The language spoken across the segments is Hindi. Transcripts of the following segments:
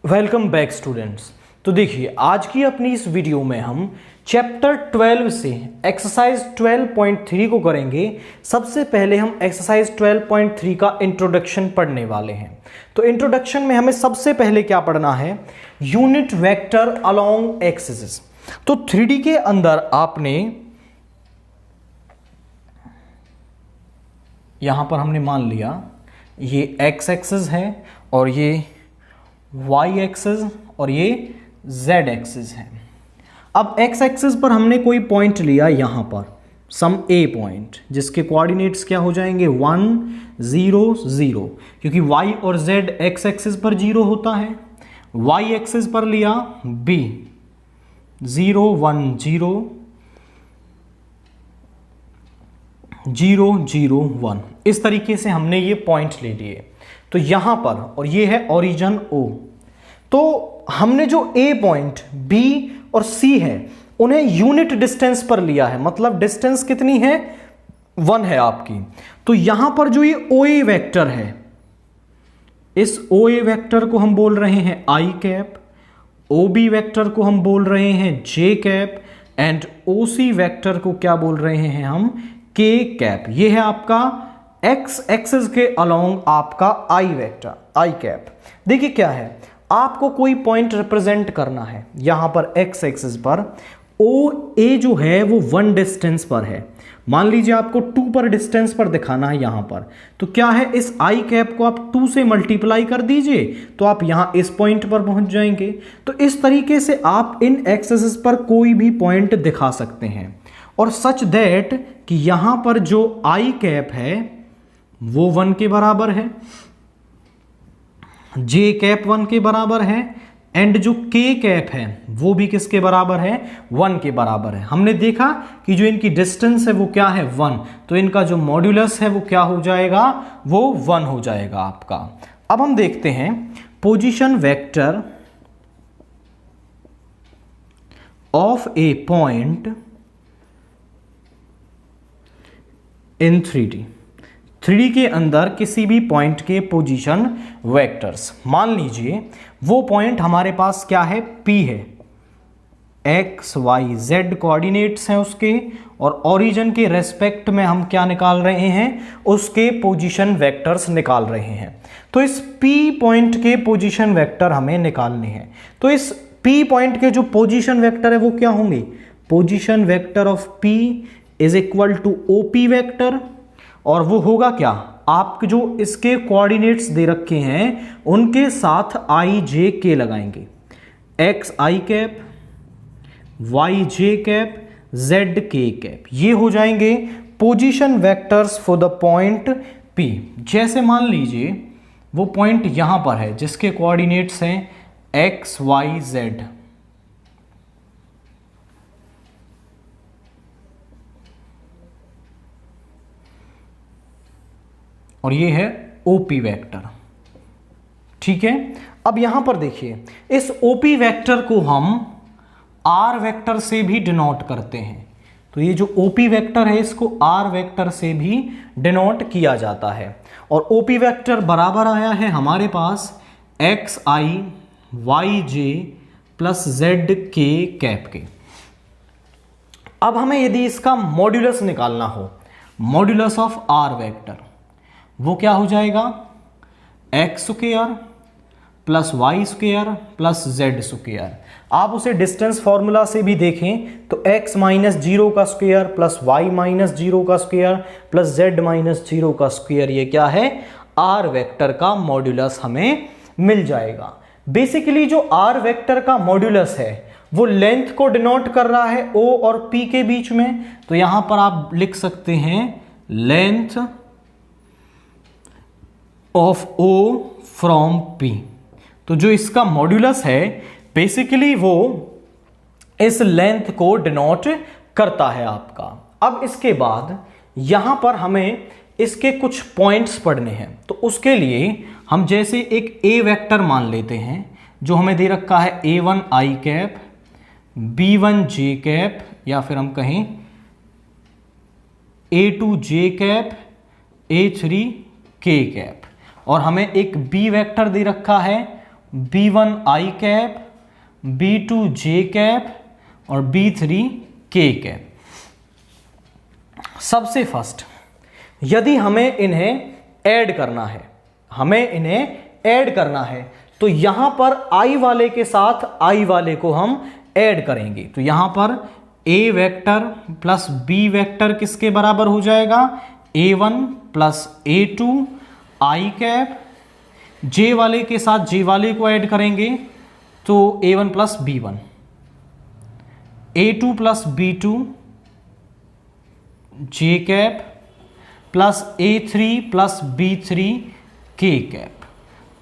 Welcome back students. तो देखिए, आज की अपनी इस वीडियो में हम चैप्टर 12 से एक्सरसाइज 12.3 को करेंगे। सबसे पहले हम एक्सरसाइज 12.3 का इंट्रोडक्शन पढ़ने वाले हैं। तो इंट्रोडक्शन में हमें सबसे पहले क्या पढ़ना है? Unit vector along axis. तो 3D के अंदर आपने यहां पर हमने मान लिया ये एक्स एक्सिस है और ये वाई एक्सिस और ये जेड एक्सिस है। अब एक्स एक्सिस पर हमने कोई पॉइंट लिया यहां पर सम ए पॉइंट, जिसके कोऑर्डिनेट्स क्या हो जाएंगे 1 0 0, क्योंकि वाई और जेड एक्स एक्सिस पर 0 होता है। वाई एक्सिस पर लिया बी 0 1 0 0 0 1। इस तरीके से हमने ये पॉइंट ले लिए। तो यहां पर, और ये है ओरिजिन ओ, तो हमने जो ए पॉइंट बी और सी है उन्हें यूनिट डिस्टेंस पर लिया है। मतलब डिस्टेंस कितनी है? 1 है आपकी। तो यहां पर जो ये ओ ए वेक्टर है, इस ओ ए वेक्टर को हम बोल रहे हैं I cap, O B vector को हम बोल रहे हैं J cap, and O C vector को क्या बोल रहे हैं हम? के कैप। ये है आपका एक्स एक्सिस के अलोंग आपका आई वेक्टर, आई कैप। देखिए क्या है, आपको कोई पॉइंट रिप्रेजेंट करना है यहां पर एक्स एक्सिस पर। ओ ए जो है वो 1 डिस्टेंस पर है। मान लीजिए आपको 2 पर डिस्टेंस पर दिखाना है यहां पर। तो क्या है, इस आई कैप को आप 2 से मल्टीप्लाई कर दीजिए तो आप यहां इस पॉइंट पर पहुंच जाएंगे। तो इस तरीके से आप इन एक्सिस पर कोई भी पॉइंट दिखा सकते हैं, और सच दैट कि यहां पर जो आई कैप है वो 1 के बराबर है, जे कैप 1 के बराबर है, एंड जो के कैप है वो भी किसके बराबर है? 1 के बराबर है। हमने देखा कि जो इनकी डिस्टेंस है वो क्या है? 1। तो इनका जो मॉड्यूलस है वो क्या हो जाएगा? वो 1 हो जाएगा आपका। अब हम देखते हैं position vector of A point in 3D के अंदर किसी भी पॉइंट के पोजीशन वेक्टर्स। मान लीजिए वो पॉइंट हमारे पास क्या है? P है। एक्स वाई जेड कोऑर्डिनेट्स हैं उसके, और ओरिजिन के रेस्पेक्ट में हम क्या निकाल रहे हैं? उसके पोजीशन वेक्टर्स निकाल रहे हैं। तो इस P पॉइंट के पोजीशन वेक्टर हमें निकालने हैं। तो इस P पॉइंट के जो पोजीशन वेक्टर है वो क्या होंगे? Position vector of P is equal to OP vector, और वो होगा क्या? आप जो इसके कोऑर्डिनेट्स दे रखे हैं उनके साथ आई जे के लगाएंगे। एक्स आई कैप, वाई जे कैप, जेड के कैप, ये हो जाएंगे position vectors for the point P। जैसे मान लीजिए वो पॉइंट यहां पर है जिसके कोऑर्डिनेट्स हैं एक्स वाई जेड, और ये है OP वेक्टर। ठीक है, अब यहां पर देखिए इस OP वेक्टर को हम R वेक्टर से भी डिनोट करते हैं। तो ये जो OP वेक्टर है इसको R वेक्टर से भी डिनोट किया जाता है, और OP वेक्टर बराबर आया है हमारे पास एक्स आई वाई जे प्लस जेड के कैप के। अब हमें यदि इसका मॉड्यूलस निकालना हो, मॉड्यूलस ऑफ R वेक्टर, वो क्या हो जाएगा? X square plus y square plus z square. आप उसे डिस्टेंस फॉर्मूला से भी देखें तो x माइनस 0 का स्क्वायर प्लस वाई माइनस 0 का स्क्वायर प्लस जेड माइनस 0 का स्क्वायर, ये क्या है? आर वेक्टर का मॉड्यूलस हमें मिल जाएगा। बेसिकली जो आर वेक्टर का मॉड्यूलस है वो लेंथ को डिनोट कर रहा है O और P के बीच में। तो यहां पर आप लिख सकते हैं length of O from P। तो जो इसका मॉड्यूलस है बेसिकली वो इस लेंथ को डिनोट करता है आपका। अब इसके बाद यहां पर हमें इसके कुछ पॉइंट्स पढ़ने हैं। तो उसके लिए हम जैसे एक A वेक्टर मान लेते हैं जो हमें दे रखा है A1 आई कैप, B1 जे कैप, या फिर हम कहें A2 जे कैप, A3 के कैप, और हमें एक बी वेक्टर दे रखा है B1 I cap, B2 J cap और B3 K कैप। सबसे फर्स्ट यदि हमें इन्हें ऐड करना है, तो यहां पर I वाले के साथ I वाले को हम ऐड करेंगे। तो यहां पर A vector plus B vector किसके बराबर हो जाएगा? A1 plus A2 I cap. J वाले के साथ J वाले को ऐड करेंगे तो A1 plus B1, A2 plus B2 J cap plus A3 plus B3 K cap.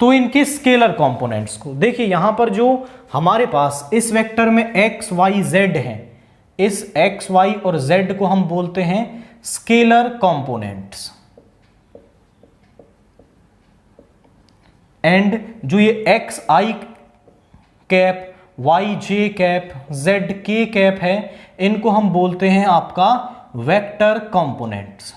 तो इनके स्केलर कंपोनेंट्स को देखिए, यहां पर जो हमारे पास इस वेक्टर में x y z है, इस x y और z को हम बोलते हैं स्केलर कंपोनेंट्स। एंड जो ये x i cap, y j cap, z k cap है, इनको हम बोलते हैं आपका वेक्टर कंपोनेंट्स।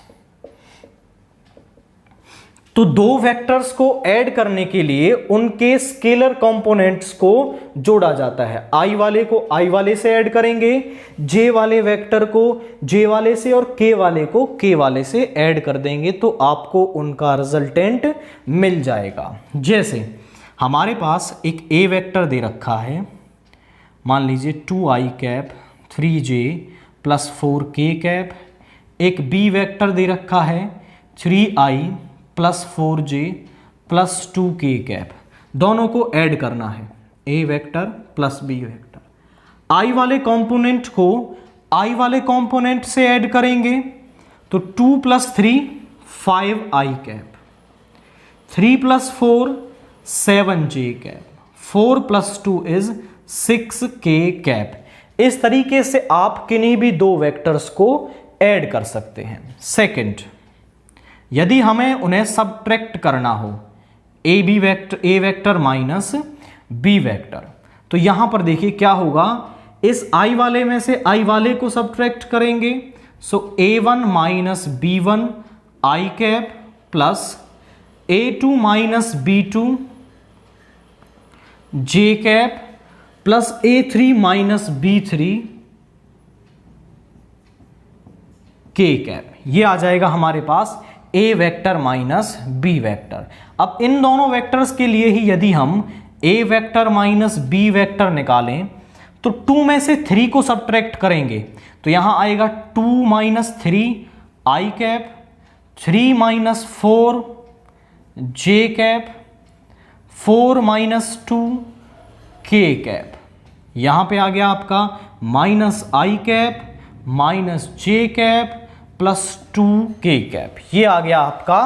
तो दो वेक्टर्स को ऐड करने के लिए उनके स्केलर कंपोनेंट्स को जोड़ा जाता है। i वाले को i वाले से ऐड करेंगे, j वाले वेक्टर को j वाले से और k वाले को k वाले से ऐड कर देंगे, तो आपको उनका रिजल्टेंट मिल जाएगा। जैसे हमारे पास एक a वेक्टर दे रखा है, मान लीजिए 2i cap 3j plus 4k cap. एक b वेक्टर दे रखा है 3i plus 4j plus 2k cap. दोनों को ऐड करना है, a vector plus b vector. i वाले कंपोनेंट को i वाले कंपोनेंट से ऐड करेंगे तो 2 plus 3 5i cap, 3 plus 4 7j cap, 4 plus 2 is 6k cap. इस तरीके से आप किन्हीं भी दो वेक्टर्स को ऐड कर सकते हैं। सेकंड, यदि हमें उन्हें सबट्रैक्ट करना हो, ए वेक्टर माइनस बी वेक्टर, तो यहां पर देखिए क्या होगा, इस i वाले में से i वाले को सबट्रैक्ट करेंगे, सो a1 minus b1 i cap plus a2 minus b2 j cap plus a3 minus b3 k cap. ये आ जाएगा हमारे पास a vector minus b vector. अब इन दोनों वेक्टर्स के लिए ही यदि हम a vector minus b vector निकालें तो 2 में से 3 को सबट्रैक्ट करेंगे तो यहां आएगा 2 minus 3 i cap, 3 minus 4 j cap, 4 minus 2 k cap. यहां पे आ गया आपका minus i cap minus j cap plus 2k cap. ये आ गया आपका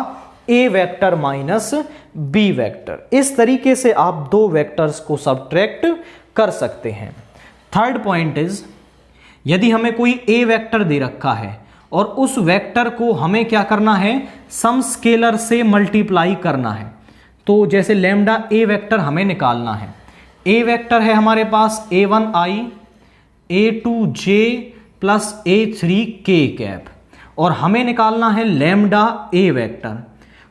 a vector minus b vector. इस तरीके से आप दो वेक्टर्स को सबट्रैक्ट कर सकते हैं। थर्ड पॉइंट इज, यदि हमें कोई a वेक्टर दे रखा है और उस वेक्टर को हमें क्या करना है, सम स्केलर से मल्टीप्लाई करना है, तो जैसे लैम्डा a वेक्टर हमें निकालना है। a वेक्टर है हमारे पास a1i a2j plus a3k cap, और हमें निकालना है लैम्डा ए वेक्टर।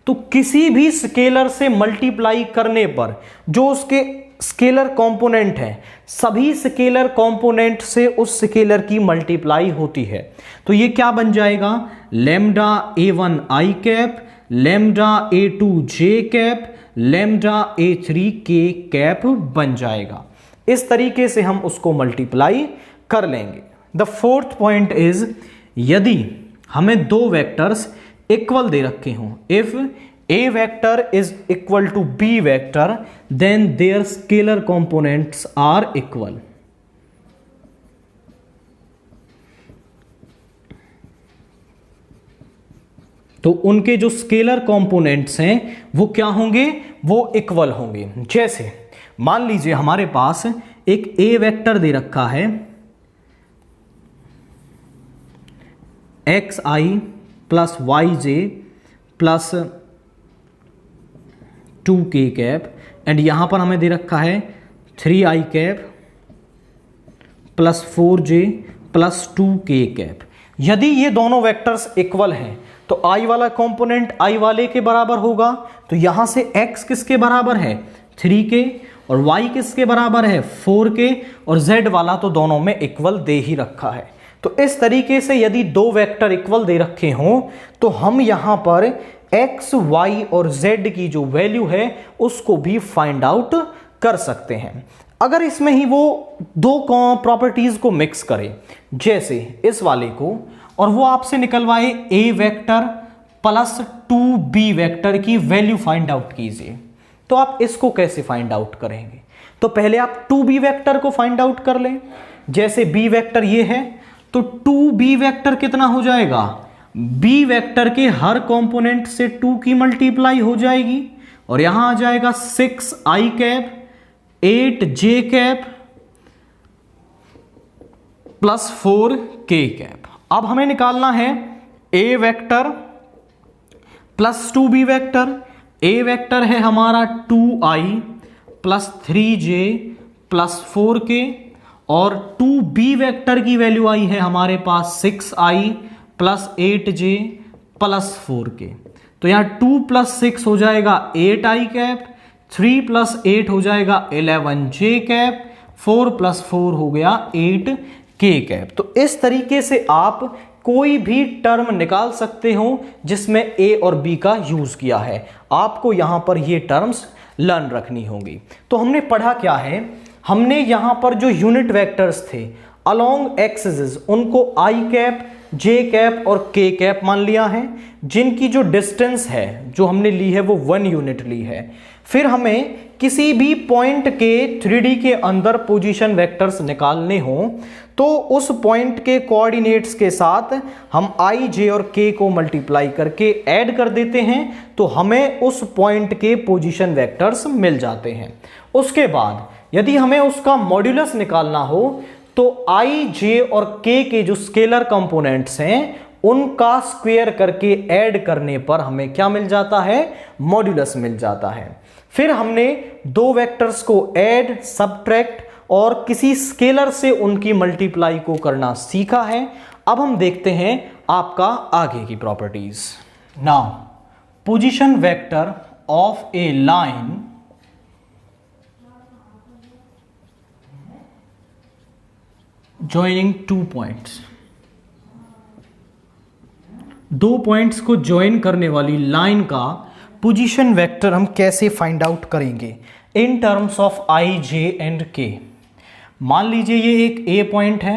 तो किसी भी स्केलर से मल्टीप्लाई करने पर जो उसके स्केलर कंपोनेंट है, सभी स्केलर कंपोनेंट से उस स्केलर की मल्टीप्लाई होती है। तो ये क्या बन जाएगा, lambda a1 i cap, lambda a2 j cap, lambda a3 k cap बन जाएगा। इस तरीके से हम उसको मल्टीप्लाई कर लेंगे। द फोर्थ पॉइंट इज, यदि हमें दो वेक्टर्स इक्वल दे रखे हों, if a vector is equal to b vector then their scalar components are equal. तो उनके जो स्केलर कंपोनेंट्स हैं वो क्या होंगे, वो इक्वल होंगे। जैसे मान लीजिए हमारे पास एक a वेक्टर दे रखा है xi plus yj plus 2k cap, and यहां पर हमें दे रखा है 3i cap plus 4j plus 2k cap. यदि ये दोनों वेक्टर्स इक्वल हैं तो i वाला कंपोनेंट i वाले के बराबर होगा, तो यहां से x किसके बराबर है, 3k, और y किसके बराबर है 4k, और z वाला तो दोनों में इक्वल दे ही रखा है। तो इस तरीके से यदि दो वेक्टर इक्वल दे रखे हों तो हम यहां पर x, y और z की जो वैल्यू है उसको भी फाइंड आउट कर सकते हैं। अगर इसमें ही वो दो प्रॉपर्टीज को मिक्स करें, जैसे इस वाले को, और वो आपसे निकलवाए a vector plus 2b vector की वैल्यू फाइंड आउट कीजिए, तो आप इसको कैसे फाइंड आउट करेंगे? तो पहले आप 2b वेक्टर को फाइंड आउट कर लें। जैसे b वेक्टर ये है, तो 2b वेक्टर कितना हो जाएगा? b वेक्टर के हर कंपोनेंट से 2 की मल्टीप्लाई हो जाएगी, और यहां आ जाएगा 6i cap 8j cap plus 4k cap. अब हमें निकालना है a vector plus 2b vector. a vector है हमारा 2i plus 3j plus 4k, और 2b वेक्टर की वैल्यू आई है हमारे पास 6i plus 8j plus 4k। तो यहां 2 प्लस 6 हो जाएगा 8i कैप, 3 प्लस 8 हो जाएगा 11j कैप, 4 प्लस 4 हो गया 8k कैप। तो इस तरीके से आप कोई भी टर्म निकाल सकते हो जिसमें a और b का यूज किया है। आपको यहां पर ये टर्म्स लर्न रखनी होंगी। तो हमने पढ़ा क्या है? हमने यहां पर जो यूनिट वेक्टर्स थे अलोंग एक्सिस उनको i कैप, j कैप और k कैप मान लिया है, जिनकी जो डिस्टेंस है जो हमने ली है वो 1 यूनिट ली है। फिर हमें किसी भी पॉइंट के 3D के अंदर पोजीशन वेक्टर्स निकालने हो तो उस पॉइंट के कोऑर्डिनेट्स के साथ हम i, j और k को मल्टीप्लाई करके ऐड कर देते हैं, तो हमें उस पॉइंट के पोजीशन वेक्टर्स मिल जाते हैं। उसके बाद यदि हमें उसका मॉड्यूलस निकालना हो तो i, j और k के जो स्केलर कंपोनेंट्स हैं उनका स्क्वायर करके ऐड करने पर हमें क्या मिल जाता है? मॉड्यूलस मिल जाता है। फिर हमने दो वेक्टर्स को ऐड, सब्ट्रैक्ट और किसी स्केलर से उनकी मल्टीप्लाई को करना सीखा है। अब हम देखते हैं आपका आगे की properties. Now position vector of A line joining 2 points. दो पॉइंट्स को ज्वाइन करने वाली लाइन का पोजीशन वेक्टर हम कैसे फाइंड आउट करेंगे in terms of i, j and k। मान लीजिए ये एक a पॉइंट है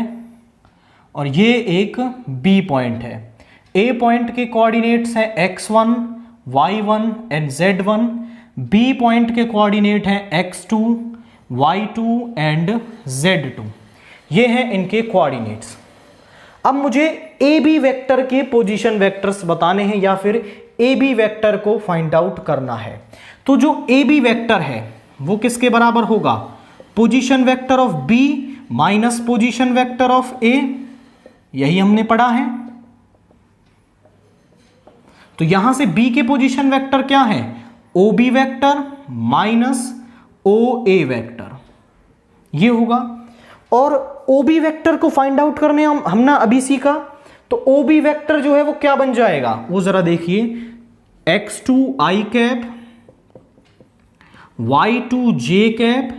और ये एक b पॉइंट है। a पॉइंट के कोऑर्डिनेट्स हैं x1, y1 and z1। b point के कोऑर्डिनेट हैं x2, y2 एंड z2। ये हैं इनके कोऑर्डिनेट्स। अब मुझे ए बी वेक्टर के पोजीशन वेक्टर्स बताने हैं या फिर ए बी वेक्टर को फाइंड आउट करना है। तो जो ए बी वेक्टर है वो किसके बराबर होगा? Position vector of B minus position vector of A. यही हमने पढ़ा है। तो यहां से बी के पोजीशन वेक्टर क्या है? ओ बी वेक्टर माइनस ओ ए वेक्टर, ये होगा। और ओ बी वेक्टर को फाइंड आउट करने हमने अभी सीखा, तो ओ बी वेक्टर जो है वो क्या बन जाएगा वो जरा देखिए, x2i cap y2j cap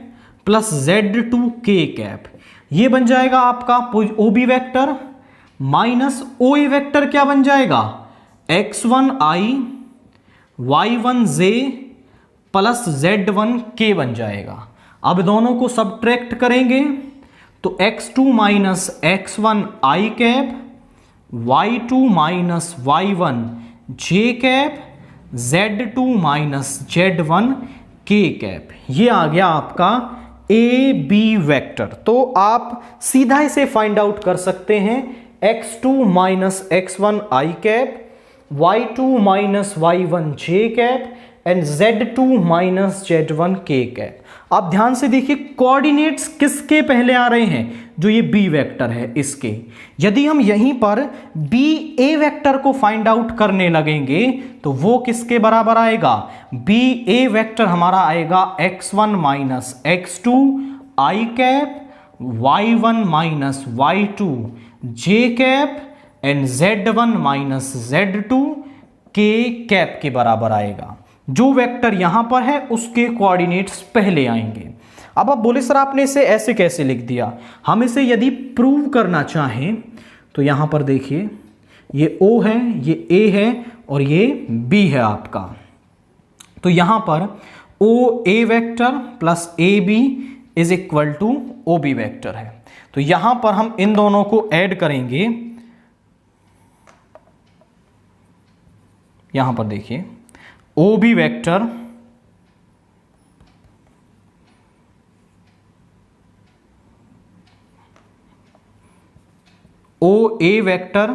plus z2k cap. ये बन जाएगा आपका ओ बी वेक्टर माइनस ओ ए वेक्टर क्या बन जाएगा? x1i y1j प्लस z1k बन जाएगा। अब दोनों को सब्ट्रैक्ट करेंगे तो x2 minus x1i cap y2 minus y1 j cap z2 minus z1k cap. ये आ गया आपका ए बी वेक्टर। तो आप सीधा इसे फाइंड आउट कर सकते हैं, x2 minus x1i cap y2 minus y1 j cap and z2 minus z1k cap. आप ध्यान से देखिए कोऑर्डिनेट्स किसके पहले आ रहे हैं? जो ये बी वेक्टर है इसके। यदि हम यहीं पर बी ए वेक्टर को फाइंड आउट करने लगेंगे तो वो किसके बराबर आएगा? बी ए वेक्टर हमारा आएगा x1 minus x2 i cap y1 minus y2 j cap and z1 minus z2 k cap के बराबर आएगा। जो वेक्टर यहां पर है उसके कोऑर्डिनेट्स पहले आएंगे। अब आप बोले सर आपने इसे ऐसे कैसे लिख दिया? हम इसे यदि प्रूव करना चाहें तो यहां पर देखिए, ये O है, ये A है और ये B है आपका। तो यहां पर OA vector plus AB is equal to OB vector है। तो यहां पर हम इन दोनों को ऐड करेंगे। यहां पर देखिए OB vector OA vector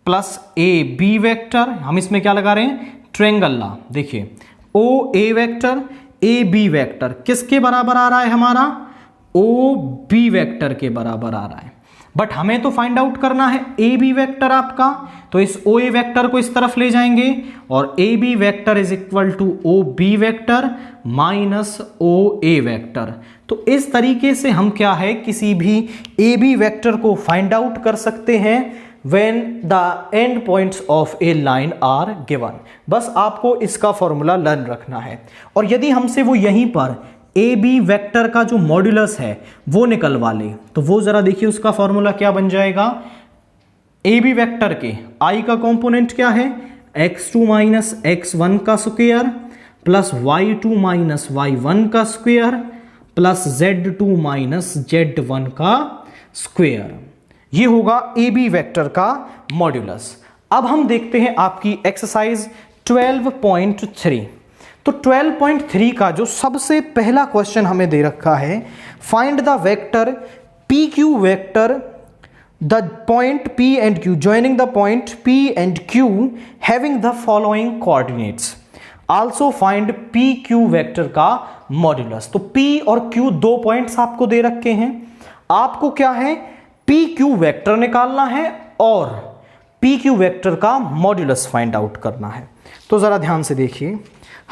plus AB vector, हम इसमें क्या लगा रहे हैं? ट्रायंगल ला। देखिए OA वेक्टर AB वेक्टर किसके बराबर आ रहा है? हमारा OB वेक्टर के बराबर आ रहा है। बट हमें तो फाइंड आउट करना है AB वेक्टर आपका, तो इस OA वेक्टर को इस तरफ ले जाएंगे और AB vector is equal to OB vector minus OA vector. तो इस तरीके से हम क्या है, किसी भी AB वेक्टर को फाइंड आउट कर सकते हैं when the end points of a line are given। बस आपको इसका फॉर्मूला लर्न रखना है। और यदि हमसे वो यहीं पर AB वेक्टर का जो मॉड्यूलस है वो निकलवा ले, तो वो जरा देखिए उसका फॉर्मूला क्या बन जाएगा। AB वेक्टर के I का कंपोनेंट क्या है? x2 माइनस x1 का square plus y2 minus y1 का square plus z2 minus z1 का स्क्वायर। ये होगा AB वेक्टर का मॉड्यूलस। अब हम देखते हैं आपकी एक्सरसाइज 12.3। तो 12.3 का जो सबसे पहला क्वेश्चन हमें दे रखा है, find the vector PQ vector the point P and Q joining the point P and Q having the following coordinates। Also find PQ vector का मॉड्यूलस। तो P और Q दो पॉइंट्स आपको दे रखे हैं, आपको क्या है? PQ वेक्टर निकालना है और PQ वेक्टर का मॉड्यूलस फाइंड आउट करना है। तो जरा ध्यान से देखिए,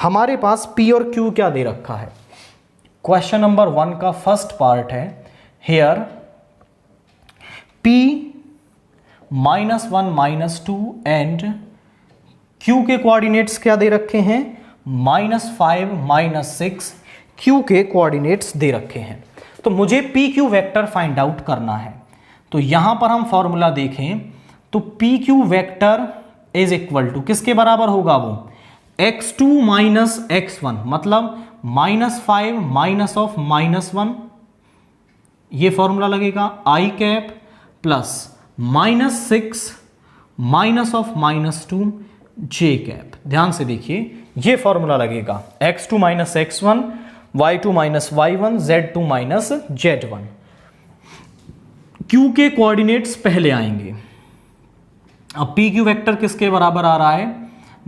हमारे पास P और Q क्या दे रखा है। क्वेश्चन नंबर 1 का फर्स्ट पार्ट है, हेयर P -1 -2 एंड Q के कोऑर्डिनेट्स क्या दे रखे हैं? -5 -6 Q के कोऑर्डिनेट्स दे रखे हैं। तो मुझे PQ वेक्टर फाइंड आउट करना है। तो यहां पर हम फॉर्मूला देखें तो PQ vector is equal to किसके बराबर होगा? वो x2 माइनस x1, मतलब -5 माइनस ऑफ -1, ये फॉर्मूला लगेगा i cap plus -6 minus of -2 j cap. ध्यान से देखिए, ये फॉर्मूला लगेगा x2 minus x1, y2 minus y1, z2 minus z1। Q के कोऑर्डिनेट्स पहले आएंगे। अब PQ वेक्टर किसके बराबर आ रहा है?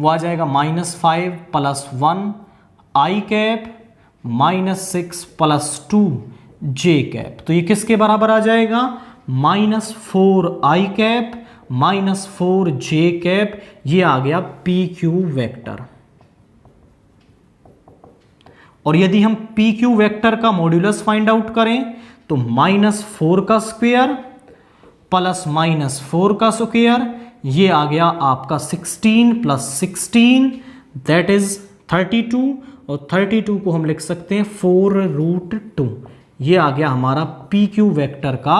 वो आ जाएगा -5 plus 1 i cap -6 plus 2 j cap. तो ये किसके बराबर आ जाएगा? -4 i कैप -4 j कैप। ये आ गया PQ वेक्टर। और यदि हम PQ वेक्टर का मॉड्यूलस फाइंड आउट करें तो -4 का स्क्वायर प्लस -4 का स्क्वायर, ये आ गया आपका 16 प्लस 16 दैट इज 32, और 32 को हम लिख सकते हैं 4√2। ये आ गया हमारा PQ वेक्टर का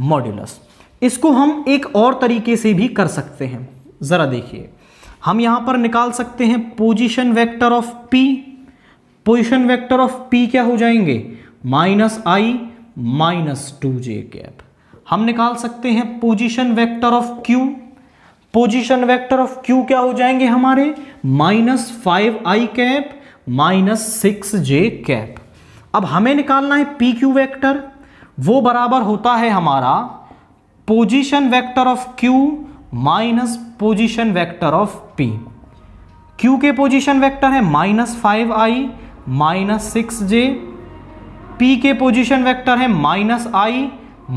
मॉड्यूलस। इसको हम एक और तरीके से भी कर सकते हैं, जरा देखिए। हम यहां पर निकाल सकते हैं position vector of P। Position vector of P क्या हो जाएंगे? -i -2j cap. हम निकाल सकते हैं position vector of Q। Position vector of Q क्या हो जाएंगे हमारे? -5i cap -6j cap. अब हमें निकालना है PQ वेक्टर, वो बराबर होता है हमारा position vector of Q minus position vector of P। Q के पोजीशन वेक्टर है -5i -6j, P के पोजीशन वेक्टर है -i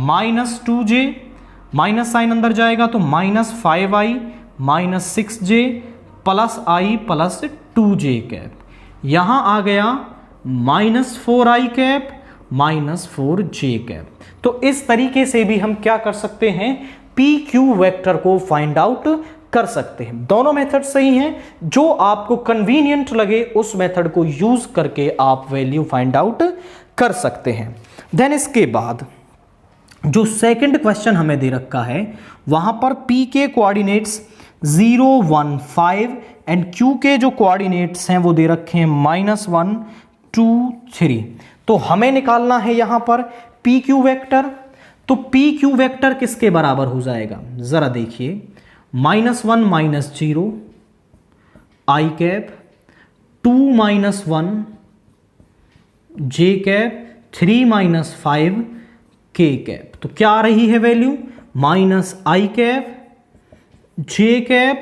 -2j, माइनस साइन अंदर जाएगा तो -5i -6j plus i plus 2j cap. यहां आ गया -4i कैप -4j कैप। तो इस तरीके से भी हम क्या कर सकते हैं? PQ वेक्टर को फाइंड आउट कर सकते हैं। दोनों मेथड सही हैं, जो आपको कन्वीनियंट लगे उस मेथड को यूज करके आप वैल्यू फाइंड आउट कर सकते हैं। देन इसके बाद जो सेकंड क्वेश्चन हमें दे रखा है वहां पर P के कोऑर्डिनेट्स 0, 1, 5 एंड Q के जो कोऑर्डिनेट्स हैं वो दे रखे हैं -1, 2, 3। तो हमें निकालना है यहां पर PQ वेक्टर। तो PQ वेक्टर किसके बराबर हो जाएगा, जरा देखिए, -1 -0 i cap, 2 -1 j cap, 3 -5 k cap. तो क्या आ रही है value, -i cap, j cap,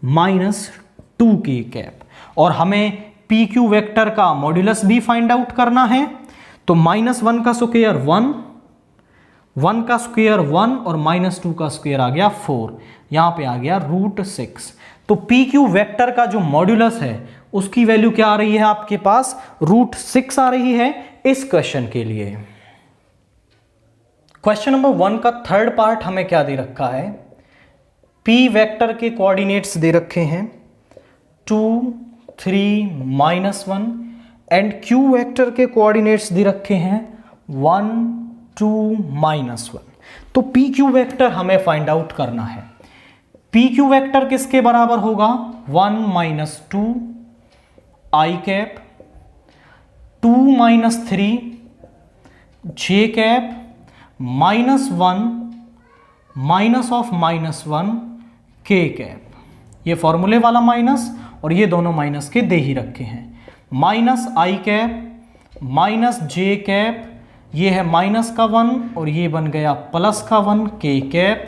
-2k cap. और हमें PQ वेक्टर का मॉड्यूलस भी फाइंड आउट करना है। तो -1 का स्क्वायर 1, 1 का स्क्वायर 1 और -2 का स्क्वायर आ गया 4, यहां पे आ गया √6। तो PQ वेक्टर का जो मॉड्यूलस है उसकी वैल्यू क्या आ रही है आपके पास, √6 आ रही है इस क्वेश्चन के लिए। क्वेश्चन नंबर 1 का थर्ड पार्ट हमें क्या दे रखा है, P वेक्टर के कोऑर्डिनेट्स दे रखे हैं 2, 3, -1 एंड Q वेक्टर के कोऑर्डिनेट्स दे रखे हैं 1, 2, -1। तो PQ वेक्टर हमें फाइंड आउट करना है। PQ वेक्टर किसके बराबर होगा, 1 - 2 i cap, 2 - 3 j cap, -1 -1 k cap. ये फॉर्मूले वाला माइनस और ये दोनों माइनस के दे ही रखे हैं। -i कैप, -j कैप, ये है माइनस का 1 और ये बन गया प्लस का 1 k कैप।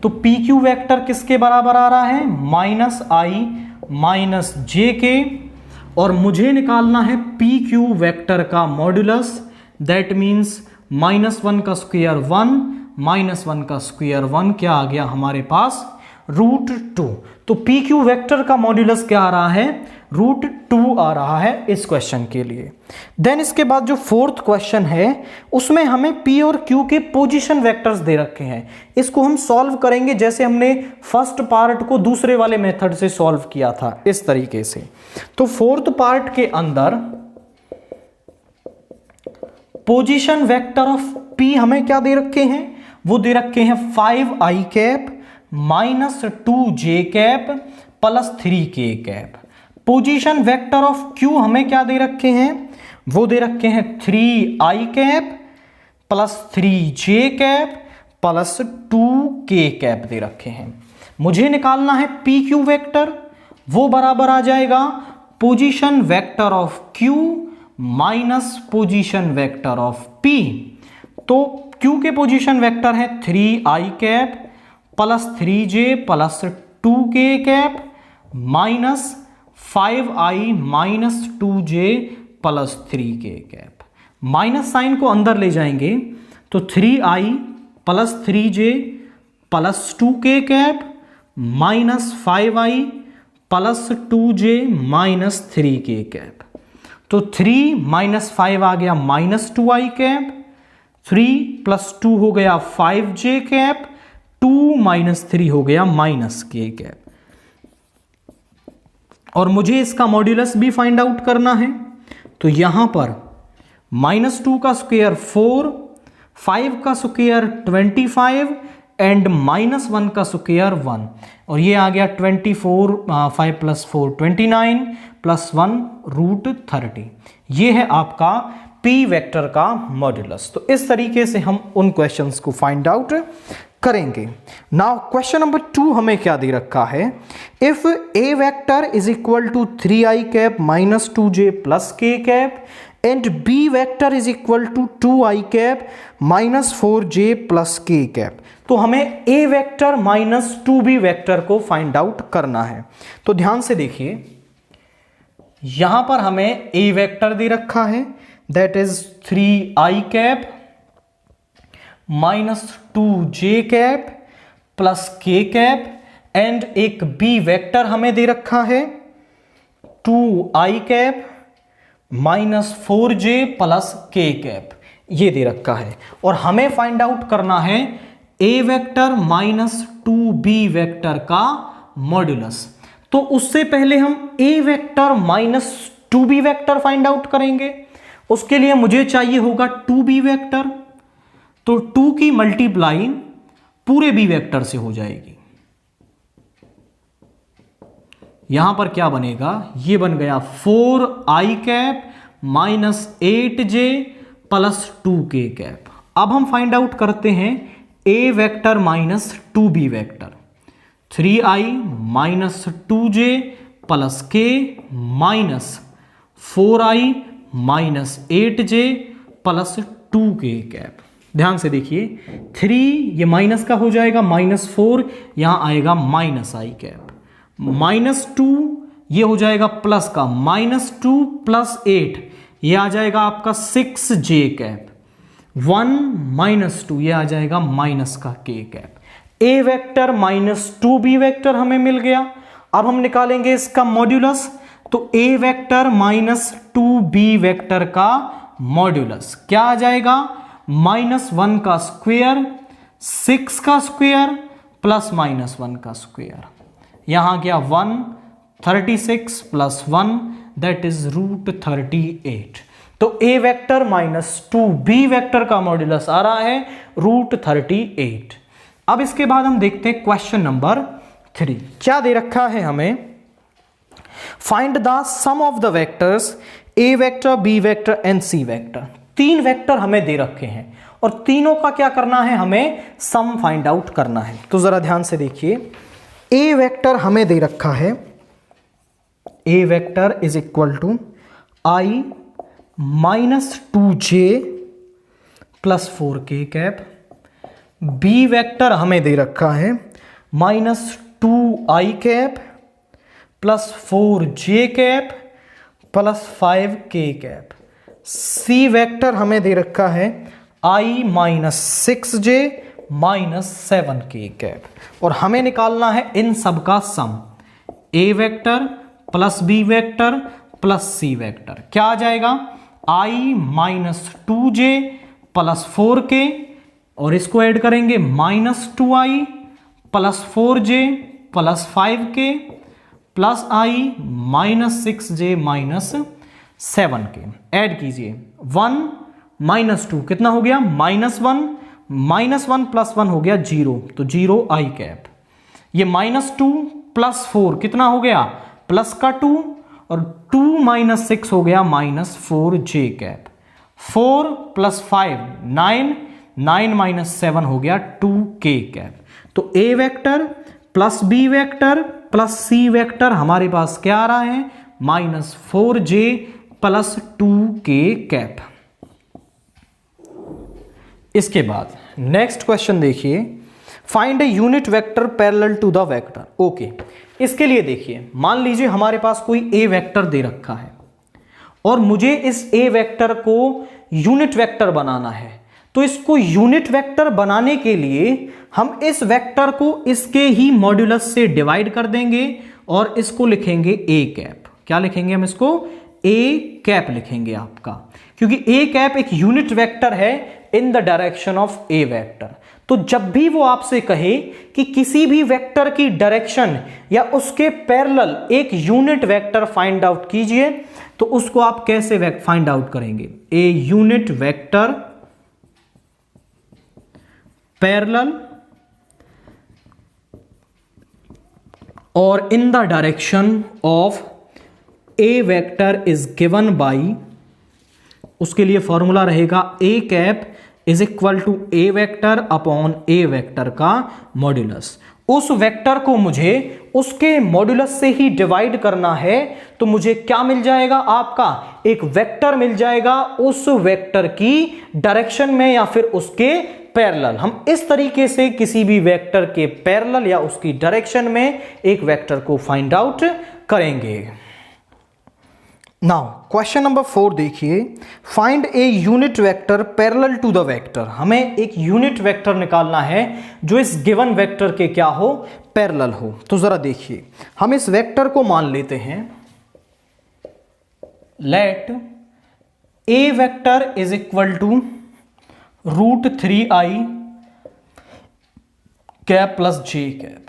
तो PQ वेक्टर किसके बराबर आ रहा है, -i -j k। और मुझे निकालना है PQ वेक्टर का मॉड्यूलस, दैट मीन्स -1 का स्क्वायर 1, -1 का स्क्वायर 1, क्या आ गया हमारे पास, √2। तो PQ वेक्टर का मॉड्यूलस क्या आ रहा है, √2 आ रहा है इस क्वेश्चन के लिए। देन इसके बाद जो फोर्थ क्वेश्चन है उसमें हमें P और Q के पोजीशन वेक्टर्स दे रखे हैं। इसको हम सॉल्व करेंगे जैसे हमने फर्स्ट पार्ट को दूसरे वाले मेथड से सॉल्व किया था, इस तरीके से। तो फोर्थ पार्ट के अंदर पोजीशन वेक्टर ऑफ P हमें क्या दे रखे हैं, वो दे रखे हैं 5i cap, -2j cap, +3k cap. Position vector of Q हमें क्या दे रखे हैं, वो दे रखे हैं 3i cap, +3j cap, +2k cap दे रखे हैं। मुझे निकालना है PQ वेक्टर, वो बराबर आ जाएगा position vector of Q minus position vector of P। तो Q के पोजीशन वेक्टर है 3i cap, +3j, +2k cap, -5i -2j, +3k cap. Minus sign को अंदर ले जाएंगे तो 3i +3j +2k cap, -5i +2j -3k cap. तो 3 - 5 आ गया -2i कैप, 3 + 2 हो गया 5j कैप, 2 - 3 हो गया -k कैप। और मुझे इसका मॉड्यूलस भी फाइंड आउट करना है। तो यहां पर -2 का स्क्वायर 4, 5 का स्क्वायर 25 एंड -1 का स्क्वायर 1, और ये आ गया 24, 5 + 4 29 +1 √30। ये है आपका P वेक्टर का मॉड्यूलस। तो इस तरीके से हम उन क्वेश्चंस को फाइंड आउट करेंगे। नाउ क्वेश्चन नंबर 2 हमें क्या दे रखा है, if A vector is equal to 3i cap -2j +k cap and B vector is equal to 2i cap -4j +k cap. तो हमें A वेक्टर -2B वेक्टर को फाइंड आउट करना है। तो ध्यान से देखिए, यहां पर हमें A वेक्टर दे रखा है, that is 3i cap -2j cap +k cap, and एक B वेक्टर हमें दे रखा है 2i cap -4j +k cap, ये दे रखा है। और हमें फाइंड आउट करना है A वेक्टर -2B वेक्टर का मॉड्यूलस। तो उससे पहले हम A vector minus 2b vector find out करेंगे। उसके लिए मुझे चाहिए होगा 2b वेक्टर, तो 2 की मल्टीप्लाई पूरे b वेक्टर से हो जाएगी। यहां पर क्या बनेगा, ये बन गया 4i cap minus 8j plus 2k cap. अब हम फाइंड आउट करते हैं a vector minus 2b vector. 3i minus 2j plus k minus 4i minus 8j plus 2k cap. ध्यान से देखिए, 3 ये माइनस का हो जाएगा, माइनस 4 यहां आएगा माइनस i कैप, माइनस 2 ये हो जाएगा प्लस का, माइनस 2 प्लस 8 ये आ जाएगा आपका 6j कैप, 1 माइनस 2 ये आ जाएगा माइनस का k cap. a vector minus 2b vector हमें मिल गया। अब हम निकालेंगे इसका मॉड्यूलस। तो a vector minus 2b vector का मॉड्यूलस क्या आ जाएगा, माइनस 1 का स्क्वायर, 6 का स्क्वायर प्लस माइनस 1 का स्क्वायर। यहां गया 1, 36 प्लस 1 दैट इज रूट 38। तो a vector minus 2b vector का मॉड्यूलस आ रहा है रूट 38। अब इसके बाद हम देखते हैं क्वेश्चन नंबर 3। क्या दे रखा है हमें, find the sum of the vectors a vector, b vector and c vector. 3 vector हमें दे रखे हैं और तीनों का क्या करना है, हमें सम फाइंड आउट करना है। तो जरा ध्यान से देखिए, a वेक्टर हमें दे रखा है, a vector is equal to i minus 2j plus 4k cap. b vector हमें दे रखा है minus 2i cap plus 4j cap plus 5k cap. c vector हमें दे रखा है i minus 6j minus 7k cap. और हमें निकालना है इन सब का सम, a vector plus b vector plus c vector. क्या आ जाएगा, i minus 2j plus 4k और इसको ऐड करेंगे minus 2i plus 4j plus 5k plus i minus 6j minus 7k। Add कीजिए, 1 माइनस 2 कितना हो गया, माइनस 1, माइनस 1 प्लस 1 हो गया 0, तो 0i कैप। ये माइनस 2 प्लस 4 कितना हो गया, प्लस का 2 और 2 माइनस 6 हो गया minus 4j cap. 4 plus 5 9, 9 minus 7 हो गया 2k कैप। तो a vector plus b vector plus c vector हमारे पास क्या आ रहा है, minus 4j plus 2k cap. इसके बाद नेक्स्ट क्वेश्चन देखिए, find a unit vector parallel to the vector. Okay, इसके लिए देखिए, मान लीजिए हमारे पास कोई a वेक्टर दे रखा है और मुझे इस a वेक्टर को यूनिट वेक्टर बनाना है। तो इसको यूनिट वेक्टर बनाने के लिए हम इस वेक्टर को इसके ही मॉड्यूलस से डिवाइड कर देंगे और इसको लिखेंगे a कैप। क्या लिखेंगे हम इसको, a कैप लिखेंगे आपका, क्योंकि a कैप एक यूनिट वेक्टर है इन the direction of a vector. तो जब भी वो आपसे कहे कि किसी भी वेक्टर की डायरेक्शन या उसके पैरेलल एक यूनिट वेक्टर फाइंड आउट कीजिए, तो उसको आप कैसे फाइंड आउट करेंगे, ए यूनिट वेक्टर पैरेलल और in the direction of A vector is given by, उसके लिए फॉर्मूला रहेगा A cap is equal to A vector upon A vector का मॉड्यूलस। उस वेक्टर को मुझे उसके मॉड्यूलस से ही डिवाइड करना है, तो मुझे क्या मिल जाएगा, आपका एक वेक्टर मिल जाएगा उस वेक्टर की डायरेक्शन में या फिर उसके पैरेलल। हम इस तरीके से किसी भी वेक्टर के पैरेलल या उसकी डायरेक्शन में एक वेक्टर को फाइंड आउट करेंगे। नाउ क्वेश्चन नंबर 4 देखिए, find a unit vector parallel to the vector. हमें एक यूनिट वेक्टर निकालना है जो इस गिवन वेक्टर के क्या हो, पैरेलल हो। तो जरा देखिए, हम इस वेक्टर को मान लेते हैं, let a vector is equal to √3i cap plus j cap.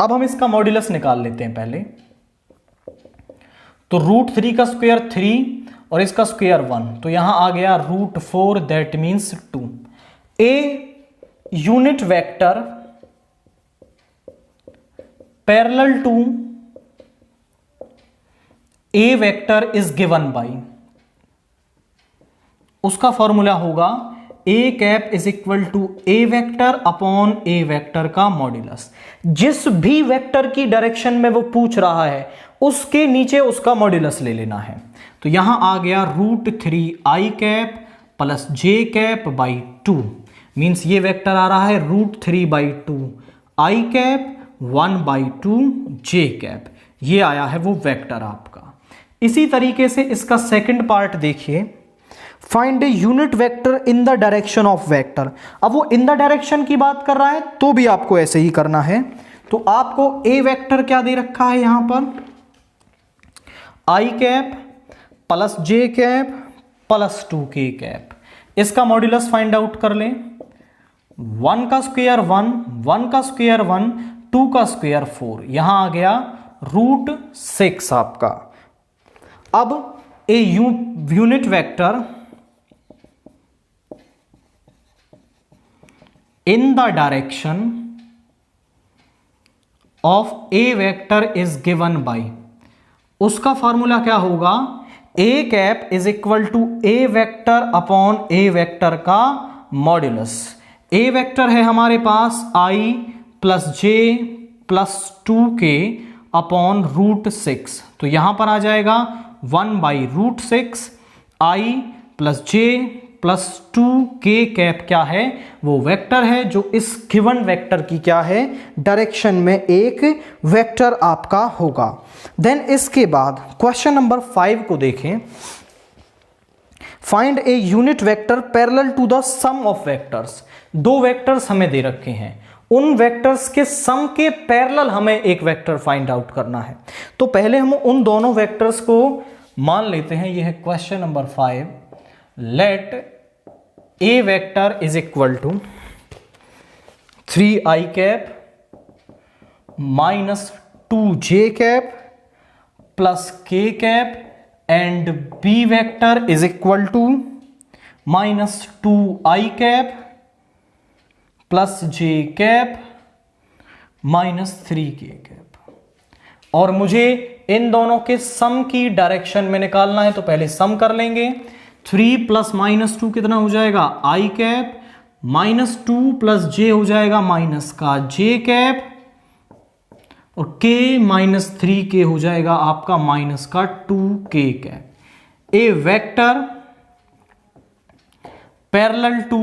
अब हम इसका मॉड्यूलस निकाल लेते हैं पहले। तो √3 का स्क्वायर 3 और इसका स्क्वायर 1, तो यहां आ गया √4, that means 2। A unit vector parallel to A vector is given by, उसका फॉर्मूला होगा A cap is equal to A vector upon A vector का मॉड्यूलस। जिस भी वेक्टर की डायरेक्शन में वो पूछ रहा है उसके नीचे उसका मॉड्यूलस ले लेना है। तो यहां आ गया √3 I cap plus J cap by 2, means ये वेक्टर आ रहा है √3/2 आई कैप 1/2 जे कैप, ये आया है वो वेक्टर आपका। इसी तरीके से इसका सेकंड पार्ट देखिए, find a unit vector in the direction of vector. अब वो इन द डायरेक्शन की बात कर रहा है तो भी आपको ऐसे ही करना है। तो आपको ए वेक्टर क्या दे रखा है यहां पर, आई cap plus J cap plus 2k cap. इसका मॉड्यूलस फाइंड आउट कर लें। 1 का स्क्वायर 1, 1 का स्क्वायर 1, 2 का स्क्वायर 4, यहां आ गया √6 आपका। अब a unit vector in the direction of a vector is given by, उसका फॉर्मूला क्या होगा, a cap is equal to a vector upon a vector का मॉड्यूलस। a वेक्टर है हमारे पास i plus j plus 2k upon √6, तो यहां पर आ जाएगा 1/√6 i plus j plus 2k cap क्या है, वो वेक्टर है जो इस गिवन वेक्टर की क्या है, डायरेक्शन में एक वेक्टर आपका होगा। देन इसके बाद क्वेश्चन नंबर 5 को देखें। Find a unit vector parallel to the sum of vectors. दो वेक्टर्स हमें दे रखे हैं, उन वेक्टर्स के सम के पैरेलल हमें एक वेक्टर फाइंड आउट करना है। तो पहले हम उन दोनों वेक्टर्स को मान लेते हैं। यह है question number 5। Let a vector is equal to 3i cap minus 2j cap plus k cap and b vector is equal to minus 2i cap plus j cap minus 3k cap. और मुझे इन दोनों के सम की डायरेक्शन में निकालना है, तो पहले सम कर लेंगे। 3 प्लस माइनस 2 कितना हो जाएगा, i cap minus 2 plus j हो जाएगा माइनस का j कैप और k माइनस 3k हो जाएगा आपका माइनस का 2k cap. A vector parallel to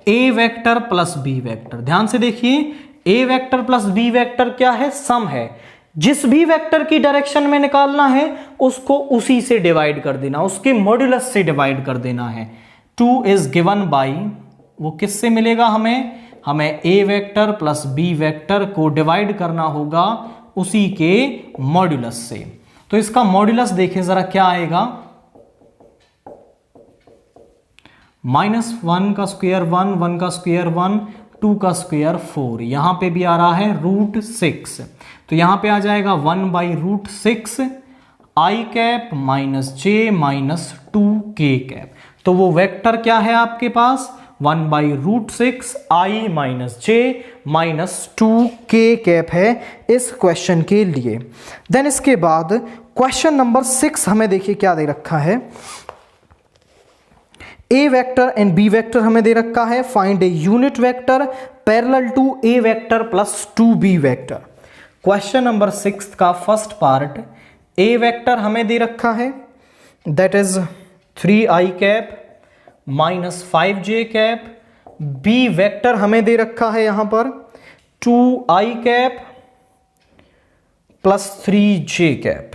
A vector plus B vector. ध्यान से देखिए, a vector plus B vector क्या है, सम है। जिस भी वेक्टर की डायरेक्शन में निकालना है उसको उसी से डिवाइड कर देना, उसके मॉड्यूलस से डिवाइड कर देना है। 2 इज गिवन बाई, वो किससे मिलेगा हमें ए वेक्टर प्लस बी वेक्टर को डिवाइड करना होगा उसी के मॉड्यूलस से। तो इसका मॉड्यूलस देखें जरा क्या आएगा, -1 का स्क्वायर 1, 1 का स्क्वायर 1, 2 का स्क्वायर 4, यहां पे भी आ रहा है √6, तो यहां पे आ जाएगा 1/√6 i cap minus j minus 2k cap. तो वो वेक्टर क्या है आपके पास, 1/√6 i minus j minus 2k cap है इस क्वेश्चन के लिए। देन इसके बाद क्वेश्चन नंबर 6 हमें देखिए क्या दे रखा है। A vector and b vector हमें दे रखा है। Find a unit vector parallel to A vector plus 2b vector. Question number 6 का फर्स्ट पार्ट, ए वेक्टर हमें दे रखा है that is 3i cap minus 5j cap. B vector हमें दे रखा है यहां पर 2i cap plus 3j cap.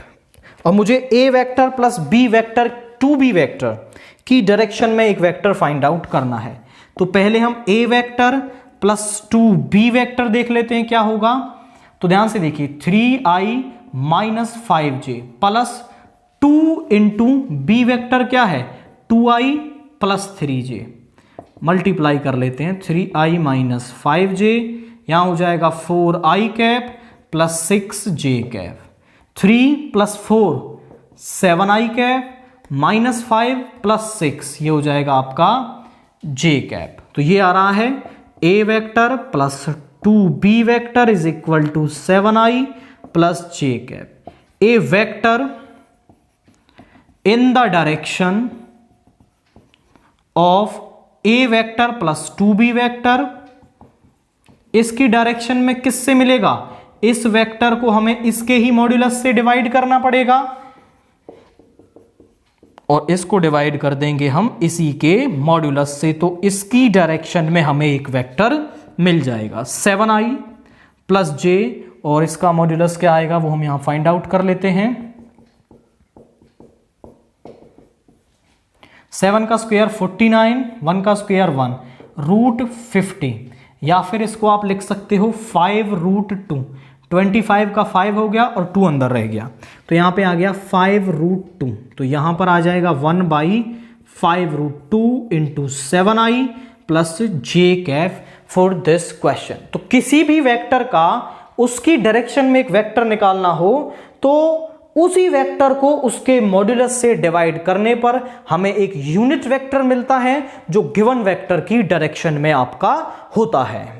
और मुझे A vector plus B vector 2b vector की डायरेक्शन में एक वेक्टर फाइंड आउट करना है। तो पहले हम A vector plus 2b vector देख लेते हैं क्या होगा। तो ध्यान से देखिए, 3i minus 5j plus 2 into b vector क्या है, 2i प्लस 3j, मल्टीप्लाई कर लेते हैं। 3i माइनस 5j यहाँ हो जाएगा 4i cap plus 6j cap, 3 + 4 7i cap minus 5 + 6 ये हो जाएगा आपका j कैप। तो ये आ रहा है a vector plus 2b vector is equal to 7i plus j cap. a vector in the direction of a vector plus 2b vector, इसकी डायरेक्शन में किससे मिलेगा? इस वेक्टर को हमें इसके ही मॉड्यूलस से डिवाइड करना पड़ेगा और इसको डिवाइड कर देंगे हम इसी के मॉड्यूलस से, तो इसकी डायरेक्शन में हमें एक वेक्टर मिल जाएगा 7i प्लस j, और इसका मॉड्यूलस क्या आएगा वो हम यहां फाइंड आउट कर लेते हैं। 7 का स्क्वायर 49, 1 का स्क्वायर 1, √50, या फिर इसको आप लिख सकते हो 5√2। 25 का 5 हो गया और 2 अंदर रह गया, तो यहां पे आ गया 5√2। तो यहां पर आ जाएगा 1/5√2 into 7i plus j cap for this question. तो किसी भी वेक्टर का उसकी डायरेक्शन में एक वेक्टर निकालना हो तो उसी वेक्टर को उसके मॉड्यूलस से डिवाइड करने पर हमें एक यूनिट वेक्टर मिलता है जो गिवन वेक्टर की डायरेक्शन में आपका होता है।